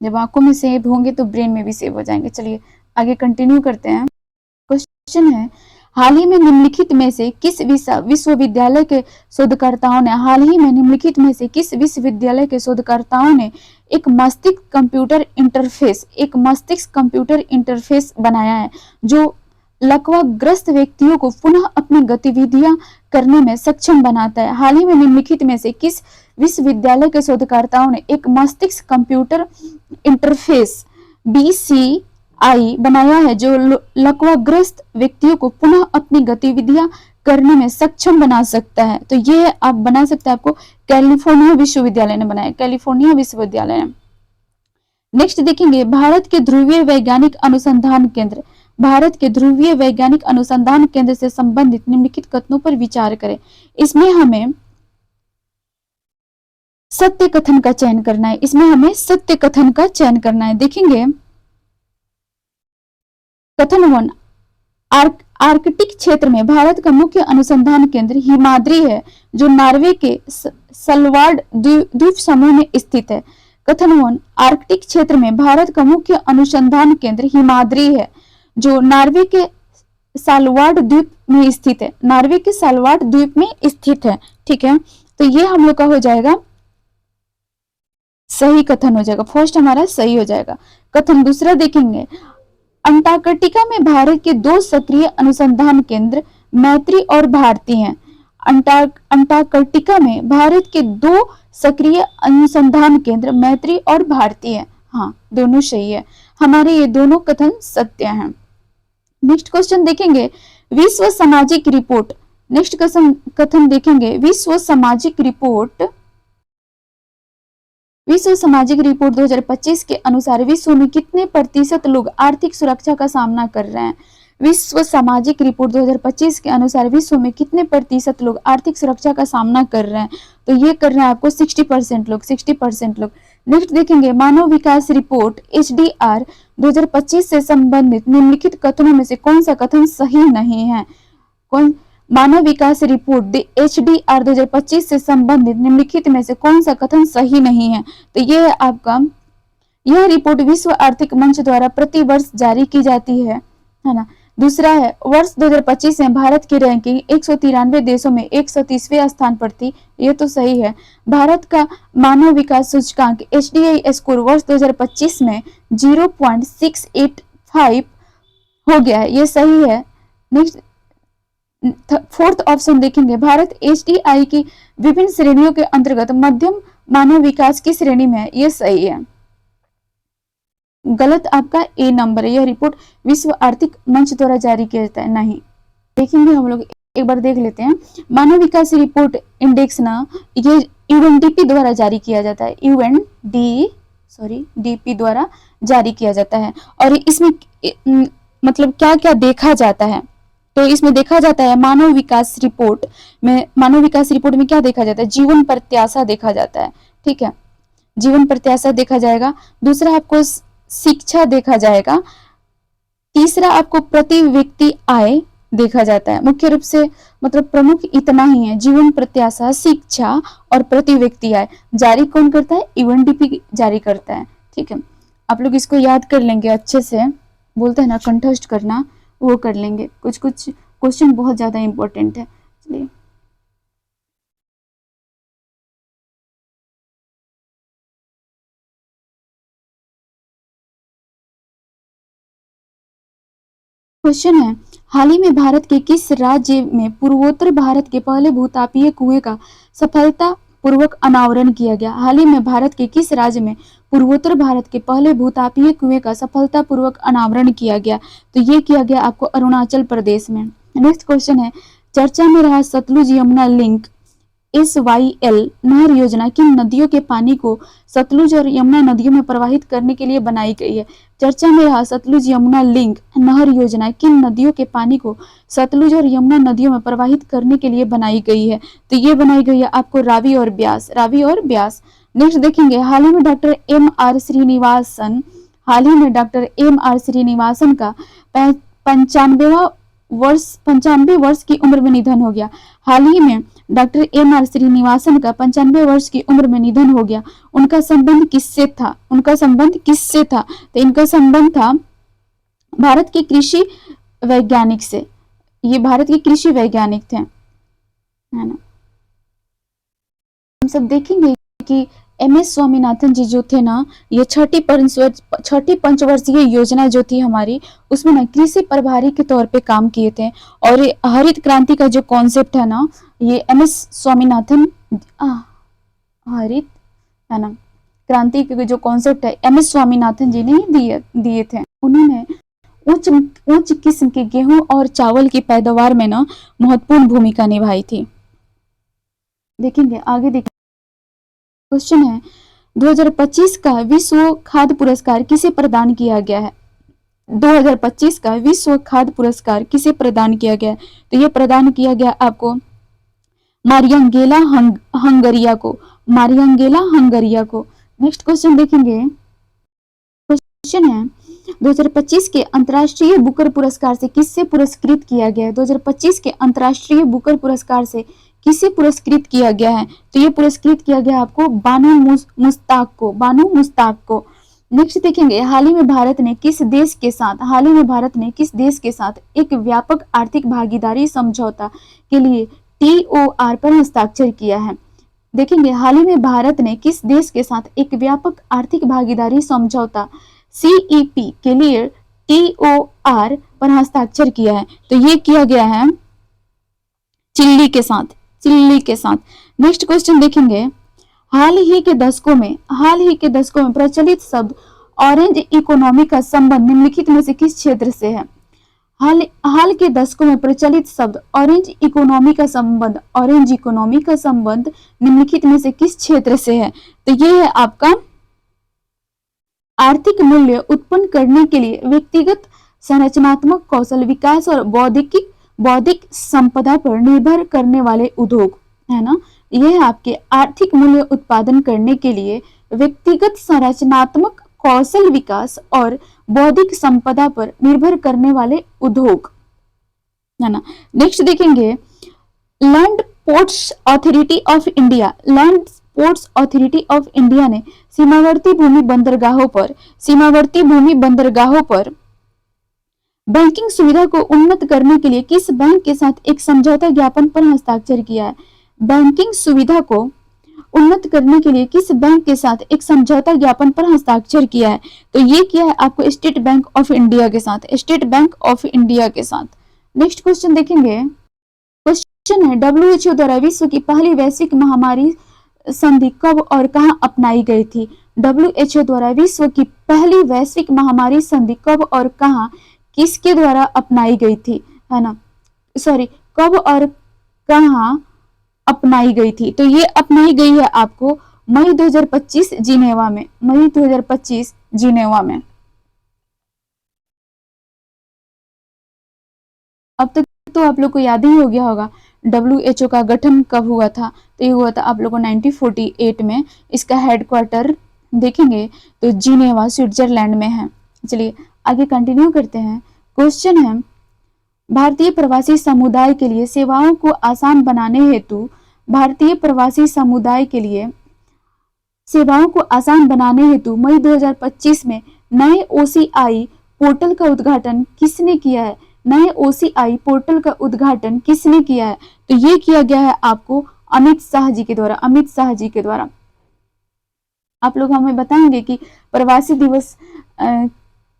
जब आंखों में सेव होंगे तो ब्रेन में भी सेव हो जाएंगे। चलिए आगे कंटिन्यू करते हैं। क्वेश्चन है, हाल ही में निम्नलिखित में से किस विश्वविद्यालय के शोधकर्ताओं ने एक मस्तिष्क कंप्यूटर इंटरफेस बनाया है जो लकवाग्रस्त व्यक्तियों को पुनः अपनी गतिविधियां करने में सक्षम बनाता है। हाल ही में निम्नलिखित में से किस विश्वविद्यालय के शोधकर्ताओं ने एक मस्तिष्क कंप्यूटर इंटरफेस BCI बनाया है जो लकवाग्रस्त व्यक्तियों को पुनः अपनी गतिविधियां करने में सक्षम बना सकता है? तो ये आप बना सकते हैं, आपको कैलिफोर्निया विश्वविद्यालय ने बनाया, कैलिफोर्निया विश्वविद्यालय ने। नेक्स्ट देखेंगे, भारत के ध्रुवीय वैज्ञानिक अनुसंधान केंद्र से संबंधित निम्नलिखित कथनों पर विचार करें। इसमें हमें सत्य कथन का चयन करना है। देखेंगे कथन 1, आर्कटिक क्षेत्र में भारत का मुख्य अनुसंधान केंद्र हिमाद्री है जो नॉर्वे के सलवार्ड द्वीप समूह में स्थित है। कथन 1, आर्कटिक क्षेत्र में भारत का मुख्य अनुसंधान केंद्र हिमाद्री है जो नॉर्वे के सलवार्ड द्वीप में स्थित है, ठीक है। तो ये हम लोग का हो जाएगा सही कथन हो जाएगा, फर्स्ट हमारा सही हो जाएगा। कथन दूसरा देखेंगे, अंटार्कटिका में भारत के 2 सक्रिय अनुसंधान केंद्र मैत्री और भारती हैं। अंटार्कटिका में भारत के 2 सक्रिय अनुसंधान केंद्र मैत्री और भारती हैं। हाँ, दोनों सही है, हमारे ये दोनों कथन सत्य हैं। नेक्स्ट क्वेश्चन देखेंगे, विश्व सामाजिक रिपोर्ट। नेक्स्ट कथन देखेंगे, विश्व सामाजिक रिपोर्ट 2025 के अनुसार विश्व में कितने प्रतिशत लोग आर्थिक सुरक्षा का सामना कर रहे हैं। विश्व सामाजिक रिपोर्ट 2025 के अनुसार विश्व में कितने प्रतिशत लोग आर्थिक सुरक्षा का सामना कर रहे हैं, तो ये कर रहे हैं आपको 60% लोग, 60% लोग। नेक्स्ट देखेंगे, मानव विकास रिपोर्ट HDR 2025 से संबंधित निम्नलिखित कथनों में से कौन सा कथन सही नहीं है। कौन मानव विकास रिपोर्ट HDR 2025 से संबंधित निम्नलिखित में से कौन सा कथन सही नहीं है, तो ये है आपका, यह रिपोर्ट विश्व आर्थिक मंच द्वारा प्रति वर्ष जारी की जाती है ना। दूसरा है, वर्ष 2025 में भारत की रैंकिंग 193 देशों में 130वें स्थान पर थी, ये तो सही है। भारत का मानव विकास सूचकांक HDI स्कोर वर्ष 2025 में 0.685 हो गया है, ये सही है। नेक्स्ट फोर्थ ऑप्शन देखेंगे, भारत HDI की विभिन्न श्रेणियों के अंतर्गत मध्यम मानव विकास की श्रेणी में है, ये सही है। गलत आपका ए नंबर है, यह रिपोर्ट विश्व आर्थिक मंच द्वारा जारी किया जाता है, नहीं। देखेंगे हम लोग, एक बार देख लेते हैं। मानव विकास रिपोर्ट इंडेक्स ना, ये UNDP द्वारा जारी किया जाता है, DP द्वारा जारी किया जाता है। और इसमें मतलब क्या क्या देखा जाता है, तो इसमें देखा जाता है मानव विकास रिपोर्ट में क्या देखा जाता है, जीवन प्रत्याशा देखा जाता है, ठीक है, जीवन प्रत्याशा देखा जाएगा। दूसरा आपको शिक्षा देखा जाएगा। तीसरा आपको प्रति व्यक्ति आय देखा जाता है। मुख्य रूप से मतलब प्रमुख इतना ही है, जीवन प्रत्याशा, शिक्षा और प्रति व्यक्ति आय। जारी कौन करता है, UNDP जारी करता है, ठीक है। आप लोग इसको याद कर लेंगे अच्छे से, बोलते हैं ना कंठस्थ करना, वो कर लेंगे। कुछ क्वेश्चन बहुत ज्यादा इंपॉर्टेंट है। चलिए क्वेश्चन है, हाल ही में भारत के किस राज्य में पूर्वोत्तर भारत के पहले भूतापीय कुएं का सफलतापूर्वक अनावरण किया गया। हाल ही में भारत के किस राज्य में पूर्वोत्तर भारत के पहले भूतापीय कुएं का सफलतापूर्वक अनावरण किया गया, तो ये किया गया आपको अरुणाचल प्रदेश में। नेक्स्ट क्वेश्चन है, चर्चा में रहा सतलुज यमुना लिंक SYL नहर योजना किन नदियों के पानी को सतलुज और यमुना नदियों में प्रवाहित करने के लिए बनाई गई है। चर्चा में रहा सतलुज यमुना लिंक नहर योजना किन नदियों के पानी को सतलुज और यमुना नदियों में प्रवाहित करने के लिए बनाई गई है, तो ये बनाई गई है आपको रावी और ब्यास। नेक्स्ट देखेंगे, हाल ही में डॉक्टर MR श्रीनिवासन का 95 वर्ष की उम्र में निधन हो गया। हाल ही में डॉक्टर MR श्रीनिवासन का 95 वर्ष की उम्र में निधन हो गया। उनका संबंध किससे था, तो इनका संबंध था भारत के कृषि वैज्ञानिक से। ये भारत के कृषि वैज्ञानिक थे, है ना। हम सब देखेंगे कि MS स्वामीनाथन जी जो थे ना, ये छठी पंचवर्षीय योजना जो थी हमारी, उसमें ना कृषि प्रभारी के तौर पे काम किए थे। और हरित क्रांति का जो कॉन्सेप्ट है ना, ये MS स्वामीनाथन हरित है ना क्रांति के जो कॉन्सेप्ट है MS स्वामीनाथन जी ने दिए थे। उन्होंने उच्च किस्म के गेहूं और चावल की पैदावार में ना महत्वपूर्ण भूमिका निभाई थी। देखेंगे आगे क्वेश्चन है, 2025 का विश्व खाद्य पुरस्कार किसे प्रदान किया गया है। 2025 का विश्व खाद्य पुरस्कार किसे प्रदान किया गया है, तो ये प्रदान किया गया आपको मारियांगेला हंगरिया को। नेक्स्ट क्वेश्चन देखेंगे, क्वेश्चन है 2025 के अंतर्राष्ट्रीय बुकर पुरस्कार से किससे पुरस्कृत किया गया है। 2025 के अंतर्राष्ट्रीय बुकर पुरस्कार से किसे पुरस्कृत किया गया है, तो ये पुरस्कृत किया गया आपको बानो मुस्ताक को। नेक्स्ट देखेंगे, हाल ही में भारत ने किस देश के साथ एक व्यापक आर्थिक भागीदारी समझौता के लिए TOR पर हस्ताक्षर किया है। देखेंगे, हाल ही में भारत ने किस देश के साथ एक व्यापक आर्थिक भागीदारी समझौता CEP के लिए TOR पर हस्ताक्षर किया है, तो ये किया गया है चिल्ली के साथ, चिल्ली के साथ। नेक्स्ट क्वेश्चन देखेंगे, हाल ही के दशकों में प्रचलित शब्द ऑरेंज इकोनॉमी का संबंध निम्नलिखित में से किस क्षेत्र से है? हाल के दशकों में प्रचलित शब्द ऑरेंज इकोनॉमी का संबंध निम्नलिखित में से किस क्षेत्र से है? तो ये है आपका आर्थिक मूल्य उत्पन्न करने के लिए व्यक्तिगत संरचनात्मक कौशल विकास और बौद्धिक संपदा पर निर्भर करने वाले उद्योग, है ना। यह आपके आर्थिक मूल्य उत्पादन करने के लिए व्यक्तिगत संरचनात्मक कौशल विकास और बौद्धिक संपदा पर निर्भर करने वाले उद्योग, है ना। नेक्स्ट देखेंगे, land ports authority of India ने सीमावर्ती भूमि बंदरगाहों पर बैंकिंग सुविधा को उन्नत करने के लिए किस बैंक के साथ एक समझौता ज्ञापन पर हस्ताक्षर किया है? बैंकिंग सुविधा को उन्नत करने के लिए किस बैंक के साथ एक समझौता ज्ञापन पर हस्ताक्षर किया है? तो ये किया है आपको स्टेट बैंक ऑफ इंडिया के साथ, नेक्स्ट क्वेश्चन देखेंगे, क्वेश्चन है, WHO द्वारा विश्व की पहली वैश्विक महामारी संधि कब और कहां अपनाई गई थी? WHO द्वारा विश्व की पहली वैश्विक महामारी संधि कब और कहां, किसके द्वारा अपनाई गई थी, है ना, कब और कहां अपनाई गई थी? तो ये अपनाई गई है आपको मई 2025 जिनेवा में। अब तक तो आप लोग को याद ही हो गया होगा WHO का गठन कब हुआ था? तो ये हुआ था आप लोग को 1948 में। इसका हेडक्वार्टर देखेंगे तो जिनेवा स्विट्जरलैंड में है। चलिए आगे कंटिन्यू करते हैं। क्वेश्चन है, भारतीय प्रवासी समुदाय के लिए सेवाओं को आसान बनाने हेतु मई 2025 में नए OCI पोर्टल का उद्घाटन किसने किया है? तो ये किया गया है आपको अमित शाह जी के द्वारा। आप लोग हमें बताएंगे कि प्रवासी दिवस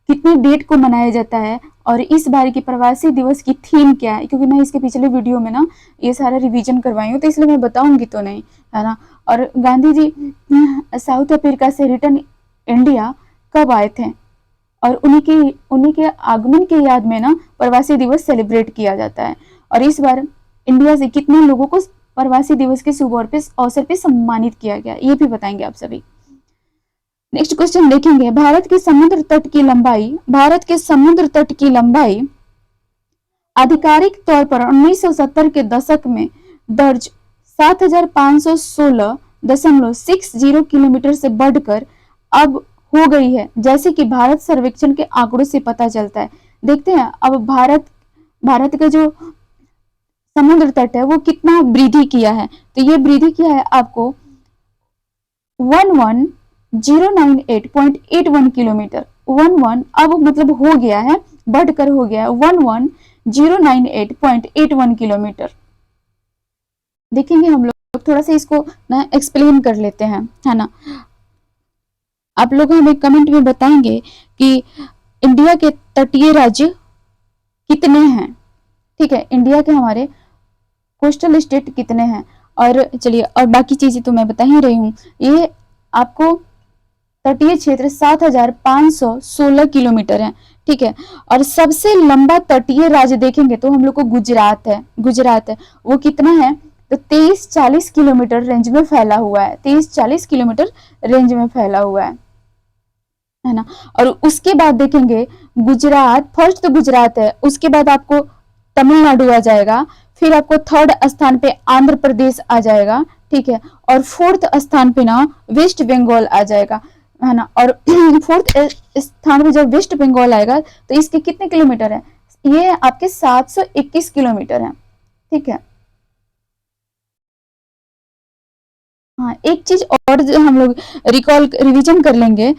कितने डेट को मनाया जाता है और इस बार की प्रवासी दिवस की थीम क्या है? क्योंकि मैं इसके पिछले वीडियो में ना ये सारा रिवीजन करवाई हूँ, तो इसलिए मैं बताऊंगी तो नहीं, है ना। और गांधी जी साउथ अफ्रीका से रिटर्न इंडिया कब आए थे? और उन्हीं के आगमन के याद में ना प्रवासी दिवस सेलिब्रेट किया जाता है। और इस बार इंडिया से कितने लोगों को प्रवासी दिवस के शुभ अवसर पे सम्मानित किया गया, ये भी बताएंगे आप सभी। नेक्स्ट क्वेश्चन देखेंगे, भारत के समुद्र तट की लंबाई आधिकारिक तौर पर 1970 के दशक में दर्ज 7516.60 किलोमीटर से बढ़कर अब हो गई है, जैसे कि भारत सर्वेक्षण के आंकड़ों से पता चलता है। देखते हैं अब भारत का जो समुद्र तट है वो कितना वृद्धि किया है। तो ये वृद्धि किया है आपको 11,098.81 किलोमीटर। 11 अब मतलब हो गया है, बढ़कर हो गया है 11,098.81 किलोमीटर। देखेंगे हम लोग थोड़ा सा इसको ना एक्सप्लेन कर लेते हैं, है ना। आप लोग हमें कमेंट में बताएंगे कि इंडिया के तटीय राज्य कितने हैं, ठीक है, इंडिया के हमारे कोस्टल स्टेट कितने हैं। और चलिए और बाकी चीजें तो मैं बता ही रही हूँ। ये आपको तटीय क्षेत्र 7,516 किलोमीटर है, ठीक है। और सबसे लंबा तटीय राज्य देखेंगे तो हम लोग को गुजरात है। वो कितना है? तो 2340 किलोमीटर रेंज में फैला हुआ है, 2340 किलोमीटर रेंज में फैला हुआ है ना। और उसके बाद देखेंगे गुजरात, फर्स्ट तो गुजरात है, उसके बाद आपको तमिलनाडु आ जाएगा, फिर आपको थर्ड स्थान पे आंध्र प्रदेश आ जाएगा, ठीक है। और फोर्थ स्थान पे ना वेस्ट बंगाल आ जाएगा, है ना। और फोर्थ स्थान पे जब वेस्ट बंगाल आएगा तो इसके कितने किलोमीटर है? ये आपके 721 किलोमीटर है, ठीक है। हाँ, एक चीज और जो हम लोग रिवीजन कर लेंगे,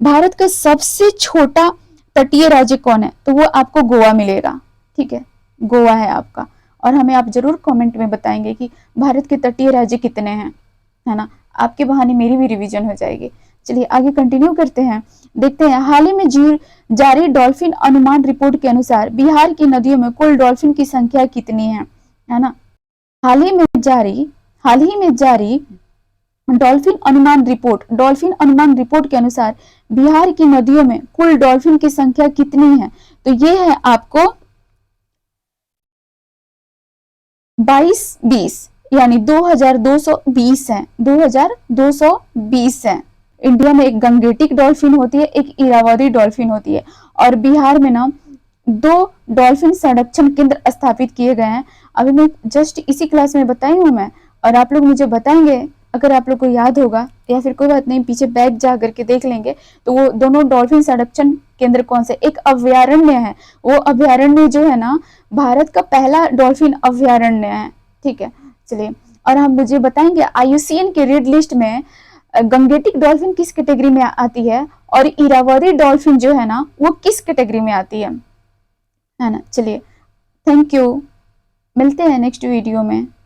भारत का सबसे छोटा तटीय राज्य कौन है? तो वो आपको गोवा मिलेगा, ठीक है, गोवा है आपका। और हमें आप जरूर कमेंट में बताएंगे कि भारत के तटीय राज्य कितने हैं, है ना। आपके बहाने मेरी भी रिवीजन हो जाएगी। चलिए आगे कंटिन्यू करते हैं, देखते हैं। हाल ही में जारी डॉल्फिन अनुमान रिपोर्ट के अनुसार बिहार की नदियों में कुल डॉल्फिन की संख्या कितनी है ना। हाल ही में जारी डॉल्फिन अनुमान रिपोर्ट के अनुसार बिहार की नदियों में कुल डॉल्फिन की संख्या कितनी है, तो ये है आपको 2220 यानी 2220 है, 2220 है। इंडिया में एक गंगेटिक डॉल्फिन होती है, एक इरावदी डॉल्फिन होती है, और बिहार में ना 2 डॉल्फिन संरक्षण केंद्र स्थापित किए गए हैं। अभी मैं जस्ट इसी क्लास में बताई हूँ मैं, और आप लोग मुझे बताएंगे अगर आप लोग को याद होगा, या फिर कोई बात नहीं पीछे बैक जा करके देख लेंगे, तो वो दोनों डॉल्फिन संरक्षण केंद्र कौन से, एक अभ्यारण्य है, वो अभ्यारण्य जो है ना भारत का पहला डॉल्फिन अभ्यारण्य है, ठीक है। चलिए, और हम मुझे बताएंगे IUCN के रेड लिस्ट में गंगेटिक डॉल्फिन किस कैटेगरी में आती है, और इरावदी डॉल्फिन जो है ना वो किस कैटेगरी में आती है ना। चलिए, थैंक यू, मिलते हैं नेक्स्ट वीडियो में।